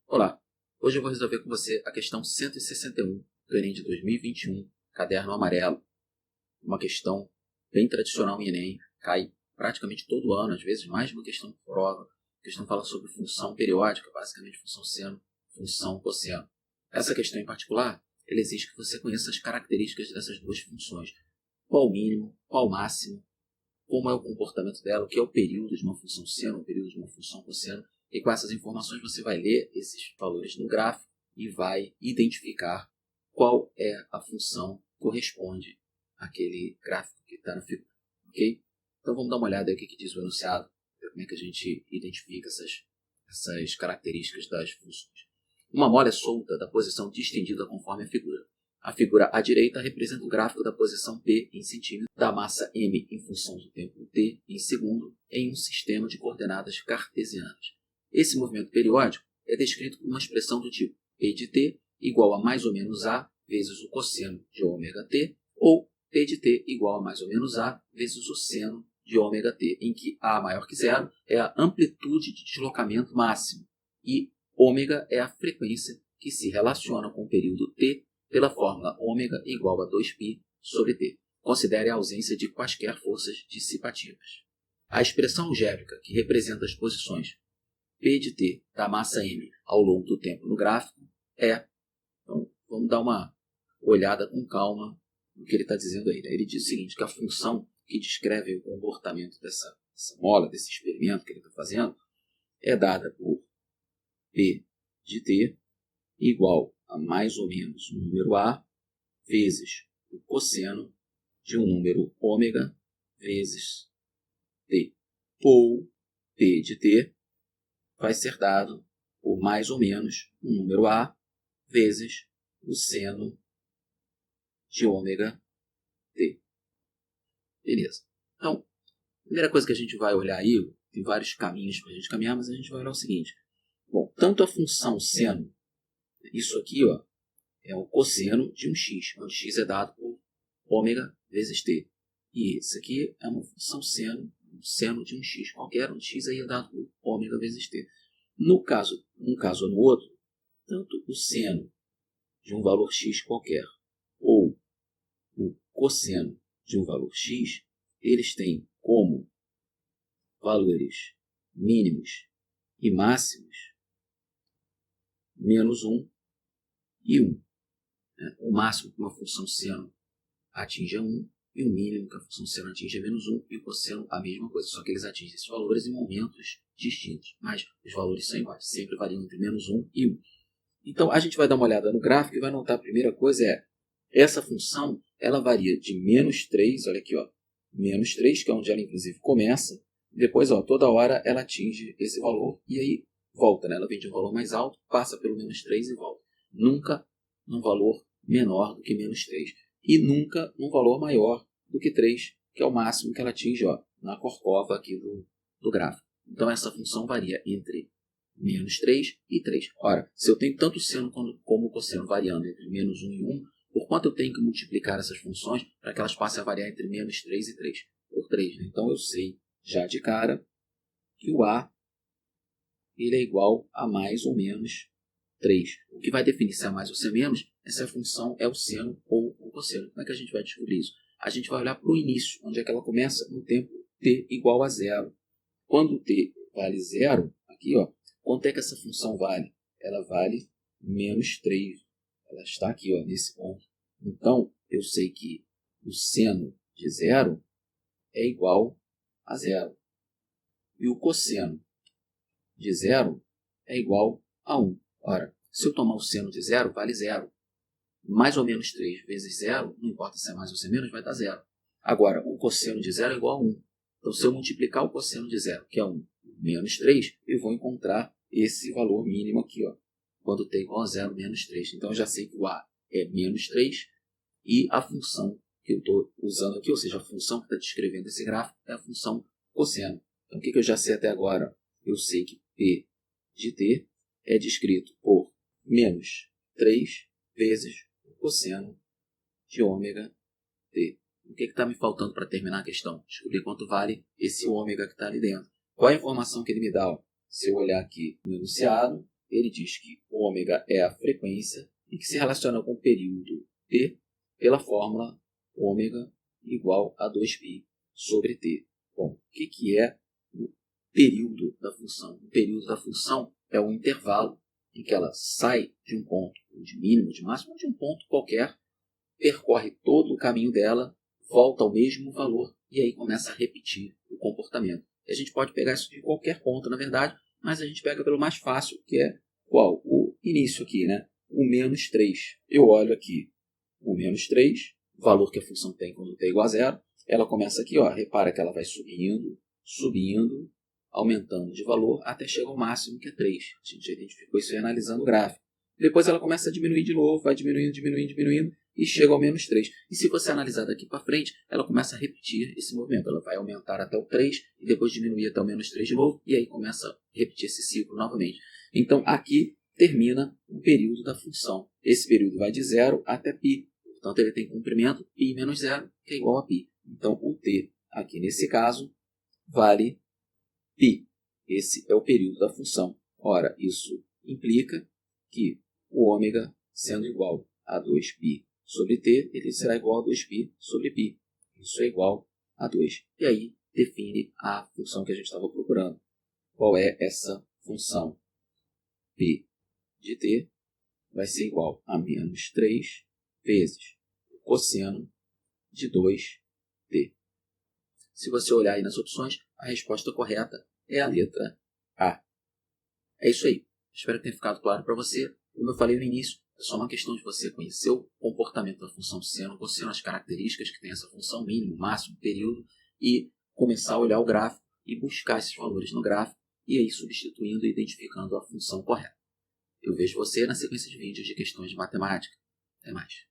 Olá, hoje eu vou resolver com você a questão 161 do Enem de 2021, caderno amarelo. Uma questão bem tradicional em Enem, cai praticamente todo ano, às vezes mais de uma questão por prova. A questão fala sobre função periódica, basicamente função seno, função cosseno. Essa questão em particular, ela exige que você conheça as características dessas duas funções. Qual o mínimo, qual o máximo, como é o comportamento dela, o que é o período de uma função seno, o período de uma função cosseno. E com essas informações você vai ler esses valores no gráfico e vai identificar qual é a função que corresponde àquele gráfico que está na figura. Ok? Então vamos dar uma olhada aí o que diz o enunciado, ver como é que a gente identifica essas características das funções. Uma mola é solta da posição distendida conforme a figura. A figura à direita representa o gráfico da posição P em centímetro da massa M em função do tempo T em segundo em um sistema de coordenadas cartesianas. Esse movimento periódico é descrito por uma expressão do tipo P de t igual a mais ou menos A vezes o cosseno de ômega t, ou P de t igual a mais ou menos A vezes o seno de ômega t, em que A maior que zero é a amplitude de deslocamento máximo e ômega é a frequência que se relaciona com o período t pela fórmula ômega igual a 2π sobre t. Considere a ausência de quaisquer forças dissipativas. A expressão algébrica que representa as posições P de t da massa m ao longo do tempo no gráfico é... Então, vamos dar uma olhada com calma no que ele está dizendo aí. Ele diz o seguinte, que a função que descreve o comportamento dessa mola, desse experimento que ele está fazendo, é dada por P de t igual a mais ou menos um número A vezes o cosseno de um número ômega vezes t. Ou P de t vai ser dado por mais ou menos um número A vezes o seno de ômega t. Beleza. Então, a primeira coisa que a gente vai olhar aí, tem vários caminhos para a gente caminhar, mas a gente vai olhar o seguinte. Bom, tanto a função seno, isso aqui ó, é o cosseno de um x, onde x é dado por ômega vezes t. E isso aqui é uma função seno, um seno de um x qualquer, onde x aí é dado por ômega vezes t. No caso, num caso ou no outro, tanto o seno de um valor x qualquer ou o cosseno de um valor x, eles têm como valores mínimos e máximos menos 1 e 1. O máximo que uma função seno atinge é 1 e o mínimo que a função seno atinge é menos 1 e o cosseno a mesma coisa, só que eles atingem esses valores em momentos distintos, mas os valores são iguais, sempre variam entre menos 1 e 1. Então a gente vai dar uma olhada no gráfico e vai notar a primeira coisa essa função ela varia de menos 3, olha aqui, ó, menos 3, que é onde ela inclusive começa, depois ó, toda hora ela atinge esse valor e aí volta, né? Ela vem de um valor mais alto, passa pelo menos 3 e volta. Nunca num valor menor do que menos 3 e nunca num valor maior do que 3, que é o máximo que ela atinge ó, na corcova aqui do gráfico. Então essa função varia entre menos 3 e 3. Ora, se eu tenho tanto o seno como o cosseno variando entre menos 1 e 1, por quanto eu tenho que multiplicar essas funções para que elas passem a variar entre menos 3 e 3? Por 3. Né? Então eu sei já de cara que o A ele é igual a mais ou menos 3. O que vai definir se é mais ou se é menos é se a função é o seno ou o cosseno. Como é que a gente vai descobrir isso? A gente vai olhar para o início, onde é que ela começa no tempo t igual a 0. Quando t vale 0, aqui, ó, quanto é que essa função vale? Ela vale menos 3. Ela está aqui, ó, nesse ponto. Então, eu sei que o seno de 0 é igual a 0. E o cosseno de 0 é igual a 1. Ora, se eu tomar o seno de 0, vale 0. Mais ou menos 3 vezes 0, não importa se é mais ou se é menos, vai dar 0. Agora, o cosseno de 0 é igual a 1. Então, se eu multiplicar o cosseno de 0, que é 1, menos 3, eu vou encontrar esse valor mínimo aqui, ó, quando t igual a 0, menos 3. Então, eu já sei que o A é menos 3 e a função que eu estou usando aqui, ou seja, a função que está descrevendo esse gráfico, é a função cosseno. Então, o que eu já sei até agora? Eu sei que P de t é descrito por menos 3 vezes o cosseno de ômega t. O que está me faltando para terminar a questão? Descobrir quanto vale esse ômega que está ali dentro. Qual é a informação que ele me dá? Se eu olhar aqui no enunciado, ele diz que ômega é a frequência e que se relaciona com o período t pela fórmula ômega igual a 2π sobre t. Bom, o que é o período da função? O período da função é o intervalo em que ela sai de um ponto de mínimo, de máximo, de um ponto qualquer, percorre todo o caminho dela, volta ao mesmo valor e aí começa a repetir o comportamento. A gente pode pegar isso de qualquer ponto, na verdade, mas a gente pega pelo mais fácil, que é qual? O início aqui, né? O menos 3. Eu olho aqui o menos 3, o valor que a função tem quando t é igual a zero. Ela começa aqui, ó, repara que ela vai subindo, subindo, aumentando de valor até chegar ao máximo, que é 3. A gente já identificou isso aí analisando o gráfico. Depois ela começa a diminuir de novo, vai diminuindo, diminuindo, diminuindo, e chega ao menos 3. E se você analisar daqui para frente, ela começa a repetir esse movimento. Ela vai aumentar até o 3, e depois diminuir até o menos 3 de novo, e aí começa a repetir esse ciclo novamente. Então aqui termina o período da função. Esse período vai de 0 até π. Portanto, ele tem comprimento π menos 0, que é igual a π. Então, o t, aqui nesse caso, vale π. Esse é o período da função. Ora, isso implica que o ômega, sendo igual a 2π sobre t, ele será igual a 2π sobre π. Isso é igual a 2. E aí, define a função que a gente estava procurando. Qual é essa função? P de t vai ser igual a menos 3 vezes o cosseno de 2t. Se você olhar aí nas opções, a resposta correta é a letra A. É isso aí. Espero que tenha ficado claro para você. Como eu falei no início, é só uma questão de você conhecer o comportamento da função seno, cosseno, as características que tem essa função, mínimo, máximo, período, e começar a olhar o gráfico e buscar esses valores no gráfico, e aí substituindo e identificando a função correta. Eu vejo você na sequência de vídeos de questões de matemática. Até mais.